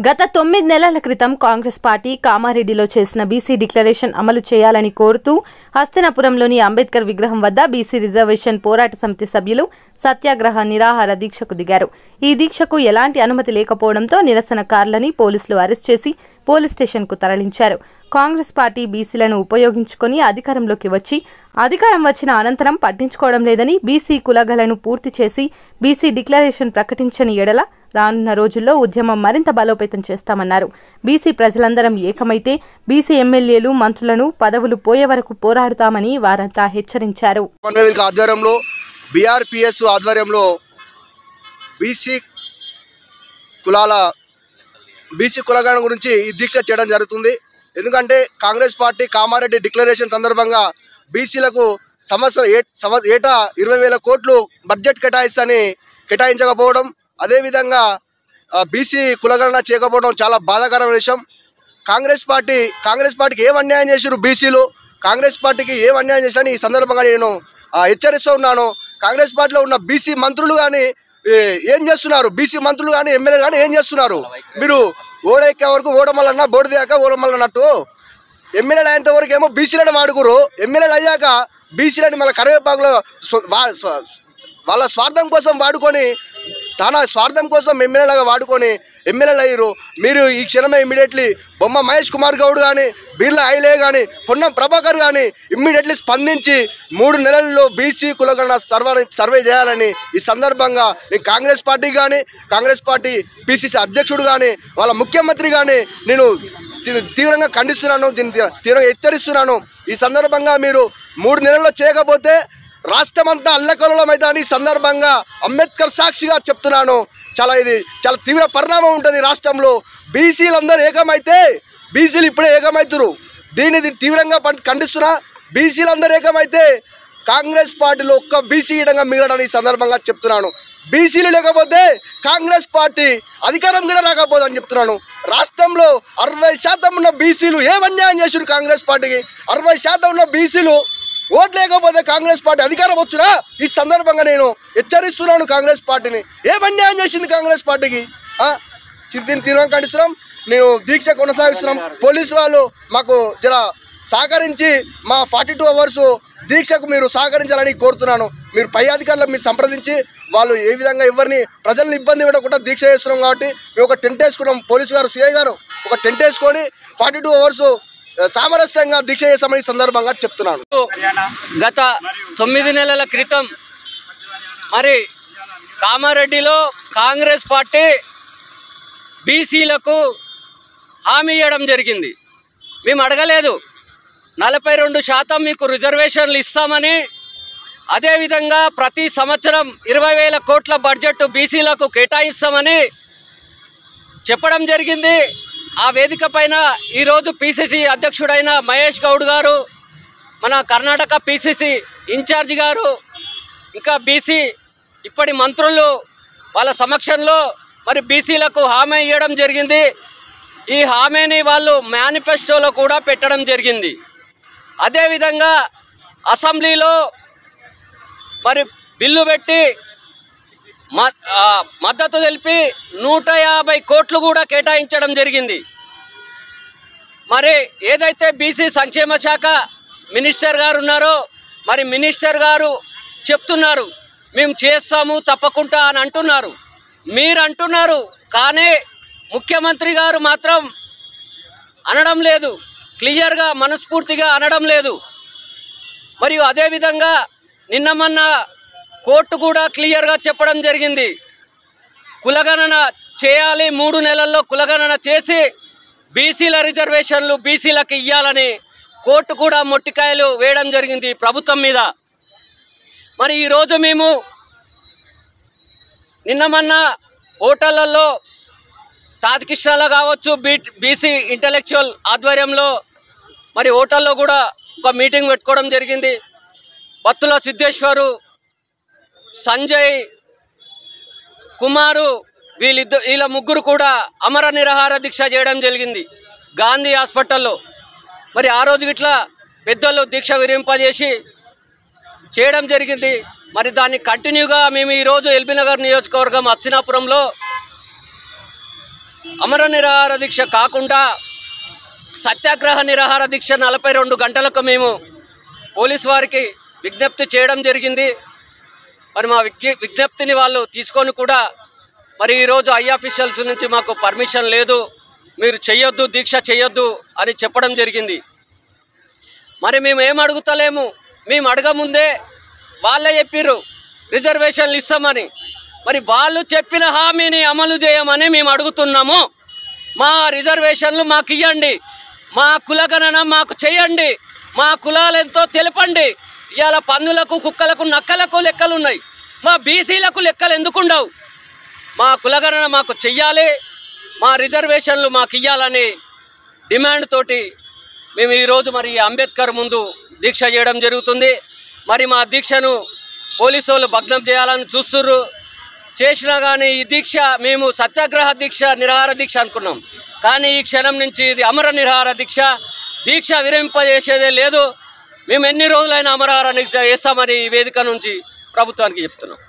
గత 9 నెలల క్రితం కాంగ్రెస్ పార్టీ కామారెడ్డిలో చేసిన బీసీ డిక్లరేషన్ అమలు చేయాలని కోరుతూ హస్తినాపురంలోని అంబేద్కర్ విగ్రహం వద్ద బీసీ రిజర్వేషన్ పోరాట సమితి సభ్యులు సత్యాగ్రహ నిరాహార దీక్షకు దిగారు. ఈ దీక్షకు ఎలాంటి అనుమతి లేకపోవడంతో నిరసనకారులని పోలీసులు అరెస్ట్ చేసి పోలీస్ స్టేషన్కు తరలించారు. కాంగ్రెస్ పార్టీ బీసీలను ఉపయోగించుకొని అధికారంలోకి వచ్చి అధికారం వచ్చిన అనంతరం పట్టించుకోవడం లేదని, బీసీ కులగలను పూర్తి చేసి బీసీ డిక్లరేషన్ ప్రకటించని ఎడల రానున్న రోజుల్లో ఉద్యమం మరింత బలోపేతం చేస్తామన్నారు. బీసీ ప్రజలందరం ఏకమైతే బీసీ ఎమ్మెల్యేలు, మంత్రులను పదవులు పోయే వరకు పోరాడుతామని వారంతా హెచ్చరించారు. ఆధ్వర్యంలో బీఆర్పీఎస్ ఆధ్వర్యంలో బీసీ కులగణ గురించి ఈ దీక్ష చేయడం జరుగుతుంది. ఎందుకంటే కాంగ్రెస్ పార్టీ కామారెడ్డి డిక్లరేషన్ సందర్భంగా బీసీలకు ఏటా 20,000 కోట్లు బడ్జెట్ కేటాయించకపోవడం, అదేవిధంగా బీసీ కులగణన చేయకపోవడం చాలా బాధాకరమైన విషయం. కాంగ్రెస్ పార్టీకి ఏం అన్యాయం చేశారు బీసీలు, కాంగ్రెస్ పార్టీకి ఏం అన్యాయం చేశారని ఈ సందర్భంగా నేను హెచ్చరిస్తూ ఉన్నాను. కాంగ్రెస్ పార్టీలో ఉన్న బీసీ మంత్రులు కానీ ఏం చేస్తున్నారు, బీసీ మంత్రులు కానీ ఎమ్మెల్యేలు కానీ ఏం చేస్తున్నారు? మీరు ఓడెక్కే వరకు ఓడమల్లన్నా, బోడిదాకా ఓడమల్లన్నట్టు ఎమ్మెల్యేలు అయ్యేంత వరకు ఏమో బీసీలను వాడుకోరు, ఎమ్మెల్యేలు అయ్యాక బీసీలని మళ్ళీ కరివేపాకులో వాళ్ళ స్వార్థం కోసం వాడుకొని, తన స్వార్థం కోసం ఎమ్మెల్యేలాగా వాడుకొని ఎమ్మెల్యేలు అయ్యారు. మీరు ఈ క్షణమే ఇమ్మీడియట్లీ బొమ్మ మహేష్ కుమార్ గౌడ్ కానీ, బిర్లా ఐలే కానీ, పొన్నం ప్రభాకర్ కానీ ఇమ్మీడియట్లీ స్పందించి 3 నెలల్లో బీసీ కులగణన సర్వే చేయాలని ఈ సందర్భంగా నేను కాంగ్రెస్ పార్టీకి కానీ, కాంగ్రెస్ పార్టీ పిసిసి అధ్యక్షుడు కానీ, వాళ్ళ ముఖ్యమంత్రి కానీ నేను తీవ్రంగా ఖండిస్తున్నాను, దీన్ని తీవ్రంగా హెచ్చరిస్తున్నాను. ఈ సందర్భంగా మీరు 3 నెలల్లో చేయకపోతే రాష్ట్రమంతా అల్లకల్లోలమైందని ఈ సందర్భంగా అంబేద్కర్ సాక్షిగా చెప్తున్నాను. ఇది చాలా తీవ్ర పరిణామం ఉంటుంది రాష్ట్రంలో. బీసీలందరూ ఏకమైతే, బీసీలు ఇప్పుడే ఏకమవుతారు, దీన్ని తీవ్రంగా ఖండిస్తున్నా. బీసీలందరూ ఏకమైతే కాంగ్రెస్ పార్టీలో ఒక్క బీసీ ఇడంగా మిగలడని ఈ సందర్భంగా చెప్తున్నాను. బీసీలు లేకపోతే కాంగ్రెస్ పార్టీ అధికారం కూడా రాకపోదని చెప్తున్నాను. రాష్ట్రంలో 60% ఉన్న బీసీలు ఏం అన్యాయం చేశారు కాంగ్రెస్ పార్టీకి? 60% ఉన్న బీసీలు ఓట్లు లేకపోతే కాంగ్రెస్ పార్టీ అధికారం వచ్చునా? ఈ సందర్భంగా నేను హెచ్చరిస్తున్నాను కాంగ్రెస్ పార్టీని. ఏం అన్యాయం చేసింది కాంగ్రెస్ పార్టీకి? దీన్ని తీవ్రంగా ఖండిస్తున్నాం. నేను దీక్ష కొనసాగిస్తున్నాం. పోలీసు వాళ్ళు మాకు జర సహకరించి మా 42 అవర్స్ దీక్షకు మీరు సహకరించాలని కోరుతున్నాను. మీరు పై అధికారులకు మీరు సంప్రదించి వాళ్ళు ఏ విధంగా ఎవరిని ప్రజలను ఇబ్బంది పెట్టకుండా దీక్ష చేస్తున్నాం కాబట్టి మేము ఒక టెంట్ వేసుకున్నాం. పోలీసు గారు, సిఐ గారు ఒక టెంట్ వేసుకొని 42 అవర్స్ సామరస్యంగా దీక్ష చేస్తామని సందర్భంగా చెప్తున్నాను. గత 9 నెలల క్రితం మరి కామారెడ్డిలో కాంగ్రెస్ పార్టీ బీసీలకు హామీ ఇవ్వడం జరిగింది. మేము అడగలేదు 42% మీకు రిజర్వేషన్లు ఇస్తామని, అదేవిధంగా ప్రతి సంవత్సరం 20,000 కోట్ల బడ్జెట్ బీసీలకు కేటాయిస్తామని చెప్పడం జరిగింది. ఆ వేదిక పైన ఈరోజు పిసిసి అధ్యక్షుడైన మహేష్ గౌడ్ గారు, మన కర్ణాటక పిసిసి ఇన్ఛార్జి గారు, ఇంకా బీసీ ఇప్పటి మంత్రులు వాళ్ళ సమక్షంలో మరి బీసీలకు హామీ ఇవ్వడం జరిగింది. ఈ హామీని వాళ్ళు మేనిఫెస్టోలో కూడా పెట్టడం జరిగింది. అదేవిధంగా అసెంబ్లీలో మరి బిల్లు పెట్టి మద్దతు తెలిపి 150 కోట్లు కూడా కేటాయించడం జరిగింది. మరి ఏదైతే బీసీ సంక్షేమ శాఖ మినిస్టర్ గారు ఉన్నారో, మరి మినిస్టర్ గారు చెప్తున్నారు మేము చేస్తాము తప్పకుండా అని అంటున్నారు. మీరు అంటున్నారు కానీ ముఖ్యమంత్రి గారు మాత్రం అనడం లేదు, క్లియర్గా మనస్ఫూర్తిగా అనడం లేదు. మరియు అదేవిధంగా నిన్న మొన్న కోర్టు కూడా క్లియర్గా చెప్పడం జరిగింది, కులగణన చేయాలి, 3 నెలల్లో కులగణన చేసి బీసీల రిజర్వేషన్లు బీసీలకు ఇవ్వాలని కోర్టు కూడా మొట్టికాయలు వేయడం జరిగింది ప్రభుత్వం మీద. మరి ఈరోజు మేము నిన్న మొన్న హోటళ్లలో తాజకృష్ణలో కావచ్చు, బీసీ ఇంటలెక్చువల్ ఆధ్వర్యంలో మరి హోటల్లో కూడా ఒక మీటింగ్ పెట్టుకోవడం జరిగింది. బత్తుల సిద్ధేశ్వరు, సంజయ్ కుమారు వీళ్ళ ముగ్గురు కూడా అమర నిరాహార దీక్ష చేయడం జరిగింది గాంధీ హాస్పిటల్లో. మరి ఆ రోజు ఇట్లా పెద్దలు దీక్ష విరింపజేసి చేయడం జరిగింది. మరి దాన్ని కంటిన్యూగా మేము ఈరోజు ఎల్బీ నగర్ నియోజకవర్గం హస్తినాపురంలో అమర నిరాహార దీక్ష కాకుండా సత్యాగ్రహ నిరాహార దీక్ష 42 గంటలకు మేము పోలీసు వారికి విజ్ఞప్తి చేయడం జరిగింది. మరి మా విజ్ఞప్తిని వాళ్ళు తీసుకొని కూడా మరి ఈరోజు ఐ ఆఫీషియల్స్ నుంచి మాకు పర్మిషన్ లేదు, మీరు చెయ్యొద్దు, దీక్ష చెయ్యొద్దు అని చెప్పడం జరిగింది. మరి మేము ఏం అడుగుతలేము, మేము అడగముందే వాళ్ళే చెప్పిర్రు రిజర్వేషన్లు ఇస్తామని. మరి వాళ్ళు చెప్పిన హామీని అమలు చేయమని మేము అడుగుతున్నాము. మా రిజర్వేషన్లు మాకు ఇవ్వండి, మా కులగణన మాకు చేయండి, మా కులాలు ఎంతో తెలపండి. ఇవాళ పందులకు, కుక్కలకు, నక్కలకు లెక్కలు ఉన్నాయి, మా బీసీలకు లెక్కలు ఎందుకుండవు? మా కులగణన మాకు చెయ్యాలి, మా రిజర్వేషన్లు మాకు ఇవ్వాలని డిమాండ్ తోటి మేము ఈరోజు మరి అంబేద్కర్ ముందు దీక్ష చేయడం జరుగుతుంది. మరి మా దీక్షను పోలీసు వాళ్ళు భగ్నం చేయాలని చూస్తుర్రు. చేసినా కానీ ఈ దీక్ష మేము సత్యాగ్రహ దీక్ష, నిరాహార దీక్ష అనుకున్నాం, కానీ ఈ క్షణం నుంచి ఇది అమర నిరాహార దీక్ష. దీక్ష విరమింపజేసేదే లేదు. మేము ఎన్ని రోజులైనా అమరనిరాహార దీక్ష చేస్తామని ఈ వేదిక నుంచి ప్రభుత్వానికి చెప్తున్నాం.